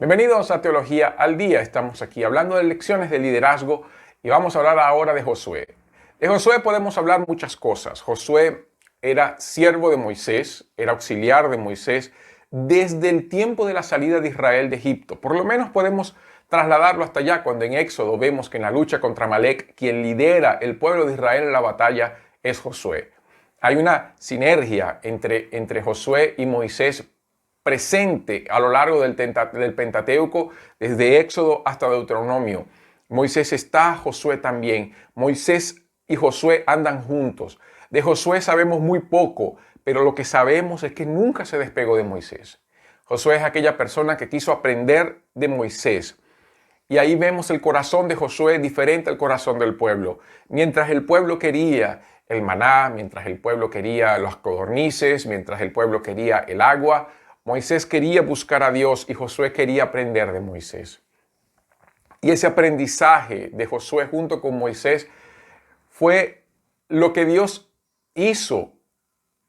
Bienvenidos a Teología al Día. Estamos aquí hablando de lecciones de liderazgo y vamos a hablar ahora de Josué. De Josué podemos hablar muchas cosas. Josué era siervo de Moisés, era auxiliar de Moisés desde el tiempo de la salida de Israel de Egipto. Por lo menos podemos trasladarlo hasta allá cuando en Éxodo vemos que en la lucha contra Amalek quien lidera el pueblo de Israel en la batalla es Josué. Hay una sinergia entre Josué y Moisés presente a lo largo del Pentateuco, desde Éxodo hasta Deuteronomio. Moisés está, Josué también. Moisés y Josué andan juntos. De Josué sabemos muy poco, pero lo que sabemos es que nunca se despegó de Moisés. Josué es aquella persona que quiso aprender de Moisés. Y ahí vemos el corazón de Josué diferente al corazón del pueblo. Mientras el pueblo quería el maná, mientras el pueblo quería las codornices, mientras el pueblo quería el agua, Moisés quería buscar a Dios y Josué quería aprender de Moisés. Y ese aprendizaje de Josué junto con Moisés fue lo que Dios hizo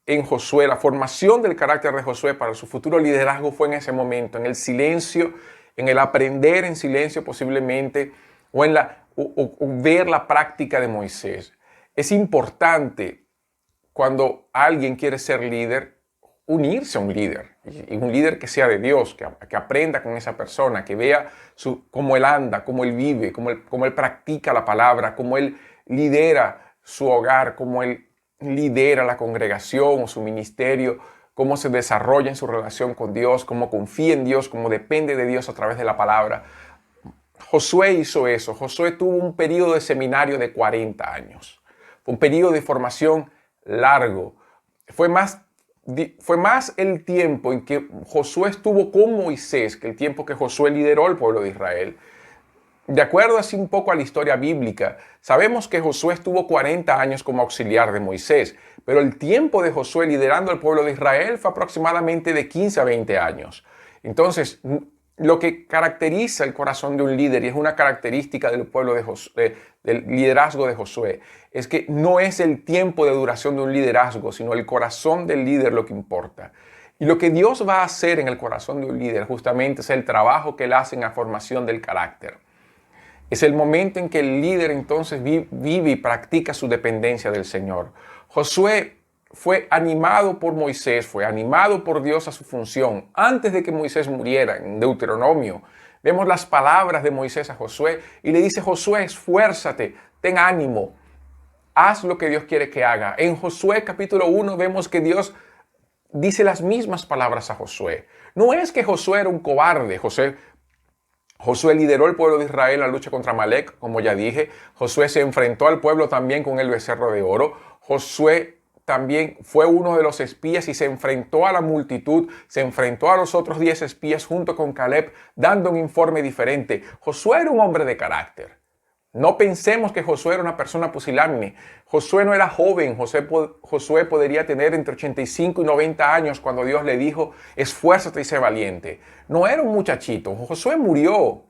en Josué. La formación del carácter de Josué para su futuro liderazgo fue en ese momento, en el silencio, en el aprender en silencio posiblemente, o ver la práctica de Moisés. Es importante cuando alguien quiere ser líder, unirse a un líder, y un líder que sea de Dios, que aprenda con esa persona, que vea cómo él anda, cómo él vive, cómo él practica la palabra, cómo él lidera su hogar, cómo él lidera la congregación o su ministerio, cómo se desarrolla en su relación con Dios, cómo confía en Dios, cómo depende de Dios a través de la palabra. Josué hizo eso. Josué tuvo un periodo de seminario de 40 años. Fue un periodo de formación largo. Fue más el tiempo en que Josué estuvo con Moisés que el tiempo que Josué lideró el pueblo de Israel. De acuerdo así un poco a la historia bíblica, sabemos que Josué estuvo 40 años como auxiliar de Moisés, pero el tiempo de Josué liderando al pueblo de Israel fue aproximadamente de 15 a 20 años. Entonces, lo que caracteriza el corazón de un líder, y es una característica del pueblo del liderazgo de Josué, es que no es el tiempo de duración de un liderazgo, sino el corazón del líder lo que importa. Y lo que Dios va a hacer en el corazón de un líder justamente es el trabajo que él hace en la formación del carácter. Es el momento en que el líder entonces vive y practica su dependencia del Señor. Josué fue animado por Moisés, fue animado por Dios a su función. Antes de que Moisés muriera, en Deuteronomio, vemos las palabras de Moisés a Josué y le dice: Josué, esfuérzate, ten ánimo, haz lo que Dios quiere que haga. En Josué capítulo 1 vemos que Dios dice las mismas palabras a Josué. No es que Josué era un cobarde. Josué lideró el pueblo de Israel en la lucha contra Amalek, como ya dije. Josué se enfrentó al pueblo también con el becerro de oro. Josué también fue uno de los espías y se enfrentó a la multitud, se enfrentó a los otros 10 espías junto con Caleb, dando un informe diferente. Josué era un hombre de carácter. No pensemos que Josué era una persona pusilánime. Josué no era joven. Josué podría tener entre 85 y 90 años cuando Dios le dijo: esfuérzate y sé valiente. No era un muchachito. Josué murió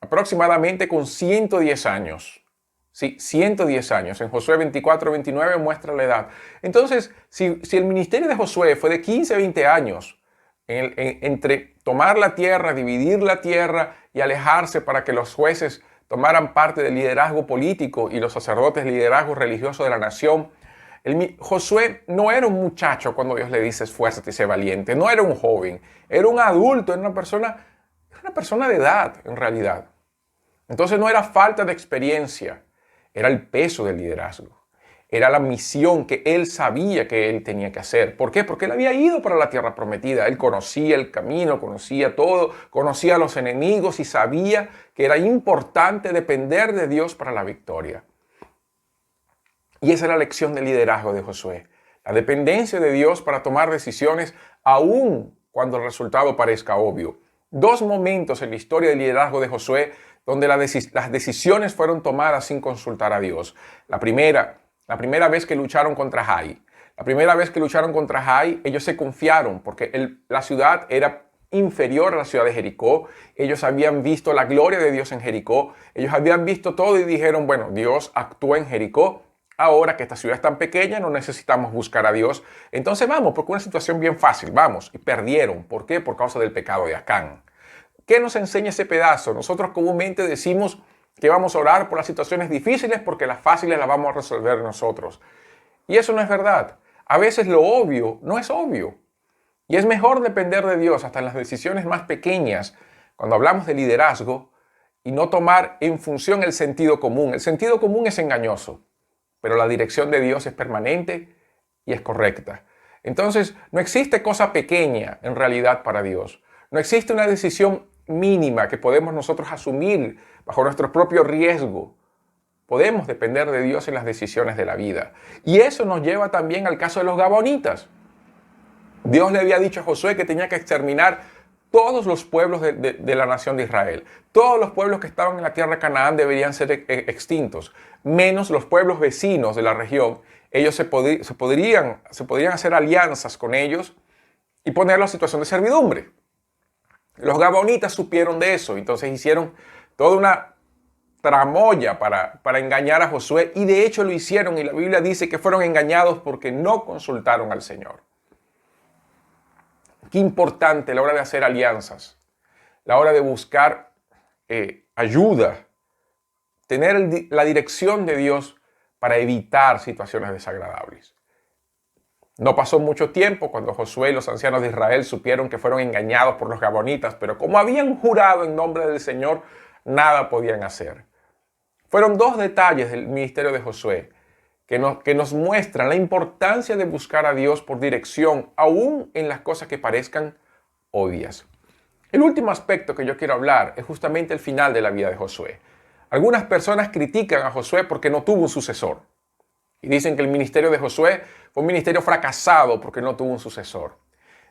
aproximadamente con 110 años. Sí, 110 años. En Josué 24-29 muestra la edad. Entonces, si el ministerio de Josué fue de 15 a 20 años, entre tomar la tierra, dividir la tierra y alejarse para que los jueces tomaran parte del liderazgo político y los sacerdotes liderazgo religioso de la nación, Josué no era un muchacho cuando Dios le dice esfuérzate y sé valiente. No era un joven, era un adulto, era una persona de edad en realidad. Entonces no era falta de experiencia, era el peso del liderazgo. Era la misión que él sabía que él tenía que hacer. ¿Por qué? Porque él había ido para la tierra prometida. Él conocía el camino, conocía todo, conocía a los enemigos y sabía que era importante depender de Dios para la victoria. Y esa es la lección del liderazgo de Josué. La dependencia de Dios para tomar decisiones aun cuando el resultado parezca obvio. Dos momentos en la historia del liderazgo de Josué donde las decisiones fueron tomadas sin consultar a Dios. La primera vez que lucharon contra Jai. La primera vez que lucharon contra Jai, ellos se confiaron porque la ciudad era inferior a la ciudad de Jericó. Ellos habían visto la gloria de Dios en Jericó. Ellos habían visto todo y dijeron: bueno, Dios actuó en Jericó. Ahora que esta ciudad es tan pequeña, no necesitamos buscar a Dios. Entonces vamos, porque una situación bien fácil, vamos. Y perdieron. ¿Por qué? Por causa del pecado de Acán. ¿Qué nos enseña ese pedazo? Nosotros comúnmente decimos que vamos a orar por las situaciones difíciles porque las fáciles las vamos a resolver nosotros. Y eso no es verdad. A veces lo obvio no es obvio. Y es mejor depender de Dios hasta en las decisiones más pequeñas, cuando hablamos de liderazgo, y no tomar en función el sentido común. El sentido común es engañoso, pero la dirección de Dios es permanente y es correcta. Entonces, no existe cosa pequeña en realidad para Dios. No existe una decisión mínima que podemos nosotros asumir bajo nuestro propio riesgo. Podemos depender de Dios en las decisiones de la vida. Y eso nos lleva también al caso de los gabonitas. Dios le había dicho a Josué que tenía que exterminar todos los pueblos de la nación de Israel. Todos los pueblos que estaban en la tierra de Canaán deberían ser extintos, menos los pueblos vecinos de la región. Ellos se podrían hacer alianzas con ellos y ponerlos en situación de servidumbre. Los gabonitas supieron de eso, entonces hicieron toda una tramoya para engañar a Josué, y de hecho lo hicieron, y la Biblia dice que fueron engañados porque no consultaron al Señor. Qué importante la hora de hacer alianzas, la hora de buscar ayuda, tener la dirección de Dios para evitar situaciones desagradables. No pasó mucho tiempo cuando Josué y los ancianos de Israel supieron que fueron engañados por los gabonitas, pero como habían jurado en nombre del Señor, nada podían hacer. Fueron dos detalles del ministerio de Josué que nos muestran la importancia de buscar a Dios por dirección, aún en las cosas que parezcan obvias. El último aspecto que yo quiero hablar es justamente el final de la vida de Josué. Algunas personas critican a Josué porque no tuvo un sucesor. Y dicen que el ministerio de Josué fue un ministerio fracasado porque no tuvo un sucesor.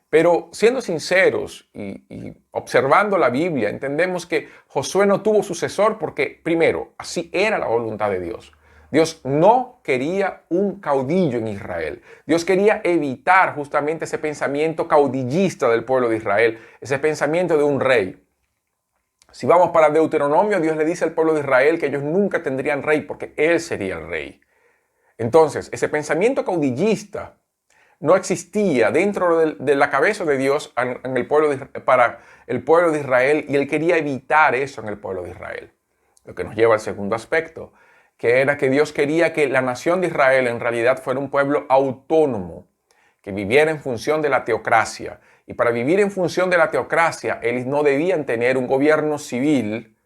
Pero siendo sinceros y observando la Biblia, entendemos que Josué no tuvo sucesor porque, primero, así era la voluntad de Dios. Dios no quería un caudillo en Israel. Dios quería evitar justamente ese pensamiento caudillista del pueblo de Israel, ese pensamiento de un rey. Si vamos para Deuteronomio, Dios le dice al pueblo de Israel que ellos nunca tendrían rey porque Él sería el rey. Entonces, ese pensamiento caudillista no existía dentro de la cabeza de Dios para el pueblo de Israel, y Él quería evitar eso en el pueblo de Israel. Lo que nos lleva al segundo aspecto, que era que Dios quería que la nación de Israel en realidad fuera un pueblo autónomo, que viviera en función de la teocracia. Y para vivir en función de la teocracia, ellos no debían tener un gobierno civil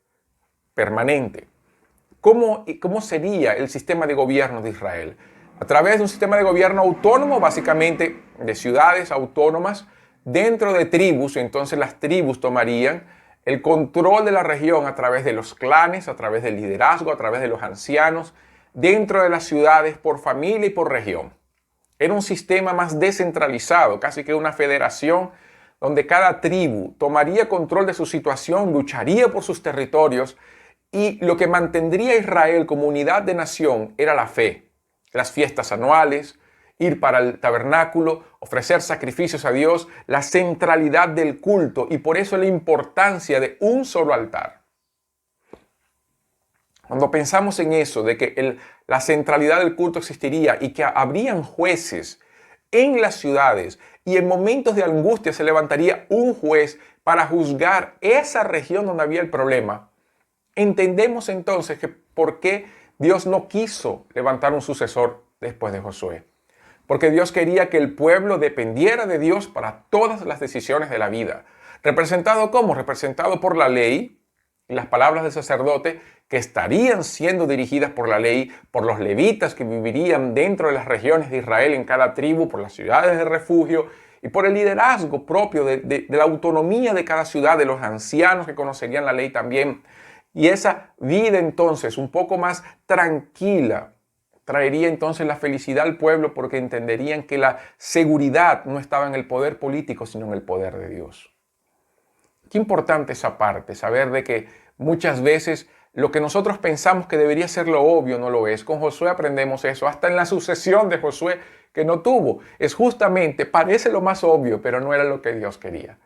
permanente. ¿Cómo sería el sistema de gobierno de Israel? A través de un sistema de gobierno autónomo, básicamente de ciudades autónomas dentro de tribus. Entonces las tribus tomarían el control de la región a través de los clanes, a través del liderazgo, a través de los ancianos, dentro de las ciudades por familia y por región. Era un sistema más descentralizado, casi que una federación donde cada tribu tomaría control de su situación, lucharía por sus territorios, y lo que mantendría a Israel como unidad de nación era la fe, las fiestas anuales, ir para el tabernáculo, ofrecer sacrificios a Dios, la centralidad del culto, y por eso la importancia de un solo altar. Cuando pensamos en eso, de que la centralidad del culto existiría y que habrían jueces en las ciudades, y en momentos de angustia se levantaría un juez para juzgar esa región donde había el problema, entendemos entonces que por qué Dios no quiso levantar un sucesor después de Josué. Porque Dios quería que el pueblo dependiera de Dios para todas las decisiones de la vida. ¿Representado cómo? Representado por la ley y las palabras del sacerdote, que estarían siendo dirigidas por la ley, por los levitas que vivirían dentro de las regiones de Israel en cada tribu, por las ciudades de refugio y por el liderazgo propio de la autonomía de cada ciudad, de los ancianos que conocerían la ley también. Y esa vida entonces un poco más tranquila traería entonces la felicidad al pueblo, porque entenderían que la seguridad no estaba en el poder político, sino en el poder de Dios. Qué importante esa parte, saber de que muchas veces lo que nosotros pensamos que debería ser lo obvio no lo es. Con Josué aprendemos eso, hasta en la sucesión de Josué que no tuvo. Es justamente, parece lo más obvio, pero no era lo que Dios quería.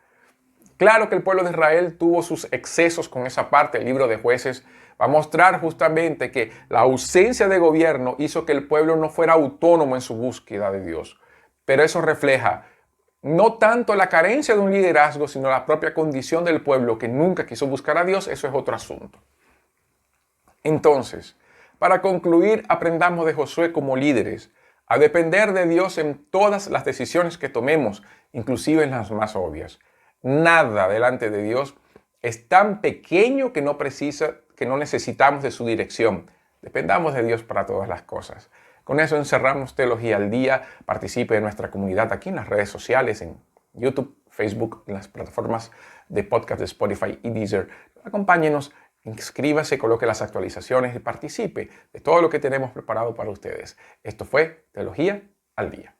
Claro que el pueblo de Israel tuvo sus excesos con esa parte. El libro de Jueces va a mostrar justamente que la ausencia de gobierno hizo que el pueblo no fuera autónomo en su búsqueda de Dios. Pero eso refleja no tanto la carencia de un liderazgo, sino la propia condición del pueblo que nunca quiso buscar a Dios. Eso es otro asunto. Entonces, para concluir, aprendamos de Josué como líderes a depender de Dios en todas las decisiones que tomemos, inclusive en las más obvias. Nada delante de Dios es tan pequeño que no necesitamos de su dirección. Dependamos de Dios para todas las cosas. Con eso encerramos Teología al Día. Participe de nuestra comunidad aquí en las redes sociales, en YouTube, Facebook, en las plataformas de podcast de Spotify y Deezer. Acompáñenos, inscríbase, coloque las actualizaciones y participe de todo lo que tenemos preparado para ustedes. Esto fue Teología al Día.